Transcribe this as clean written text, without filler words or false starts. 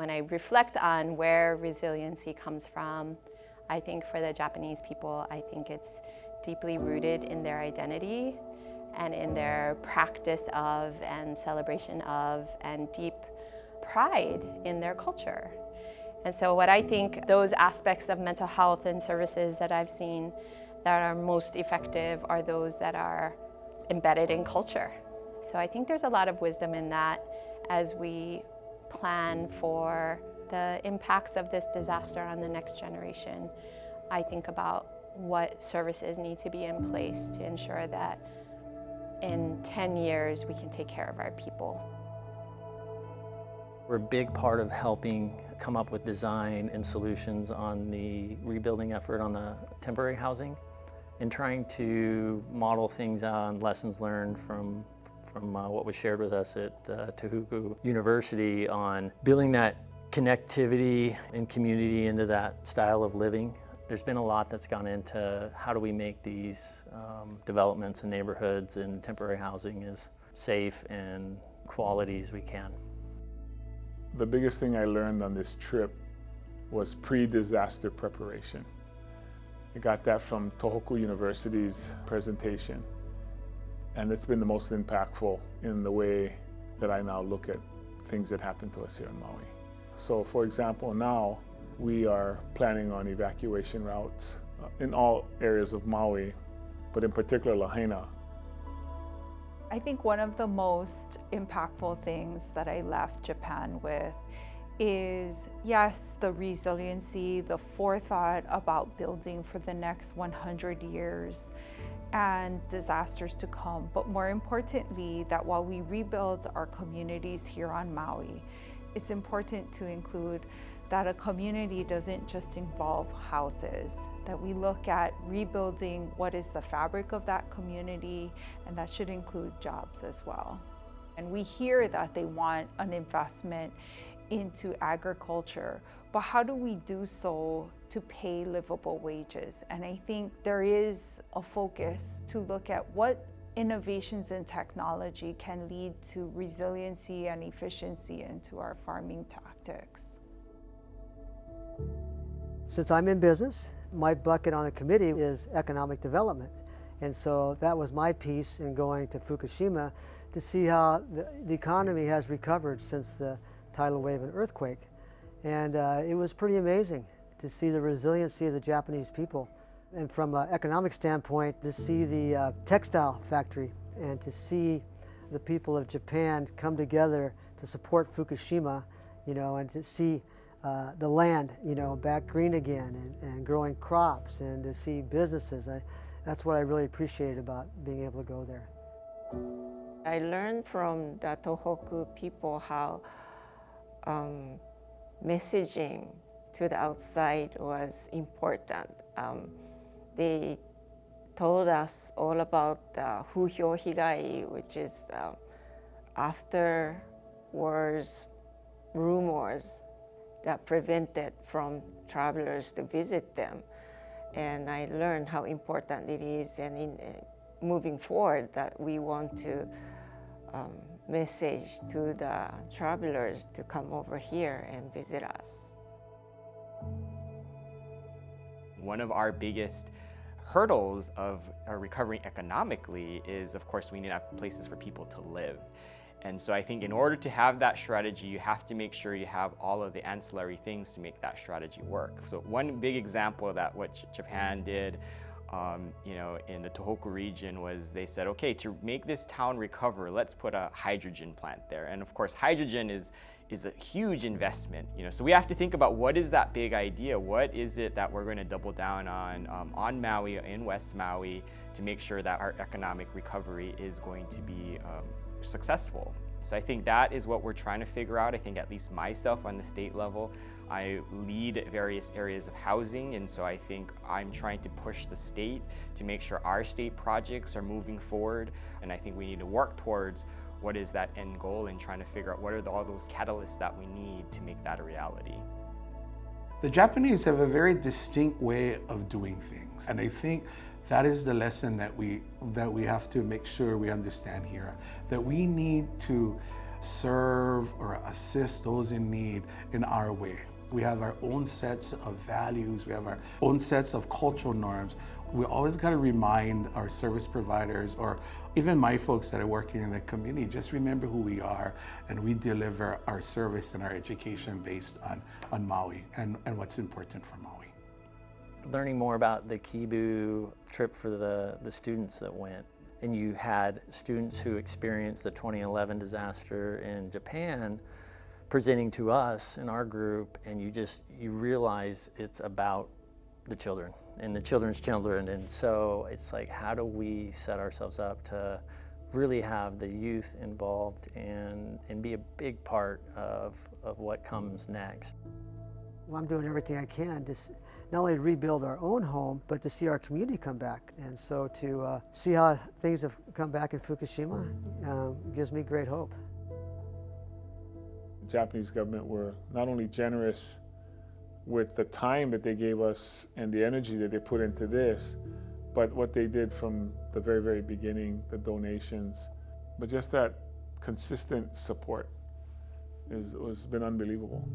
When I reflect on where resiliency comes from, I think for the Japanese people, I think it's deeply rooted in their identity and in their practice of and celebration of and deep pride in their culture. And so what I think those aspects of mental health and services that I've seen that are most effective are those that are embedded in culture. So I think there's a lot of wisdom in that as we plan for the impacts of this disaster on the next generation. I think about what services need to be in place to ensure that in 10 years we can take care of our people. We're a big part of helping come up with design and solutions on the rebuilding effort on the temporary housing and trying to model things on lessons learned from what was shared with us at Tohoku University on building that connectivity and community into that style of living. There's been a lot that's gone into how do we make these developments and neighborhoods and temporary housing as safe and quality as we can. The biggest thing I learned on this trip was pre-disaster preparation. I got that from Tohoku University's presentation, and it's been the most impactful in the way that I now look at things that happen to us here in Maui. So for example, now we are planning on evacuation routes in all areas of Maui, but in particular Lahaina. I think one of the most impactful things that I left Japan with is, yes, the resiliency, the forethought about building for the next 100 years and disasters to come, but more importantly, that while we rebuild our communities here on Maui, it's important to include that a community doesn't just involve houses, that we look at rebuilding what is the fabric of that community, and that should include jobs as well. And we hear that they want an investment into agriculture, but how do we do so to pay livable wages? And I think there is a focus to look at what innovations in technology can lead to resiliency and efficiency into our farming tactics. Since I'm in business, my bucket on the committee is economic development. And so that was my piece in going to Fukushima to see how the economy has recovered since the tidal wave and earthquake. And it was pretty amazing to see the resiliency of the Japanese people. And from an economic standpoint, to see the textile factory and to see the people of Japan come together to support Fukushima, you know, and to see the land, you know, back green again and growing crops, and to see businesses. That's what I really appreciated about being able to go there. I learned from the Tohoku people how messaging to the outside was important. They told us all about the Fuhyo Higai, which is after wars rumors that prevented from travelers to visit them. And I learned how important it is, and in moving forward, that we want to message to the travelers to come over here and visit us. One of our biggest hurdles of recovering economically is, of course, we need to have places for people to live. And so I think in order to have that strategy, you have to make sure you have all of the ancillary things to make that strategy work. So one big example of that, what Japan did, you know, in the Tohoku region, was they said, okay, to make this town recover, let's put a hydrogen plant there. And of course, hydrogen is a huge investment, you know. So we have to think about what is that big idea? What is it that we're going to double down on Maui, in West Maui, to make sure that our economic recovery is going to be successful. So I think that is what we're trying to figure out. I think at least myself on the state level, I lead various areas of housing, and so I think I'm trying to push the state to make sure our state projects are moving forward, and I think we need to work towards what is that end goal and trying to figure out what are all those catalysts that we need to make that a reality. The Japanese have a very distinct way of doing things, and I think that is the lesson that we have to make sure we understand here, that we need to serve or assist those in need in our way. We have our own sets of values, we have our own sets of cultural norms. We always got to remind our service providers, or even my folks that are working in the community, just remember who we are, and we deliver our service and our education based on Maui and what's important for Maui. Learning more about the Kibou trip for the students that went, and you had students who experienced the 2011 disaster in Japan presenting to us in our group, and you realize it's about the children and the children's children. And so it's like, how do we set ourselves up to really have the youth involved and be a big part of what comes next? Well, I'm doing everything I can to not only rebuild our own home, but to see our community come back. And so to see how things have come back in Fukushima gives me great hope. The Japanese government were not only generous with the time that they gave us and the energy that they put into this, but what they did from the very, very beginning, the donations, but just that consistent support has been unbelievable.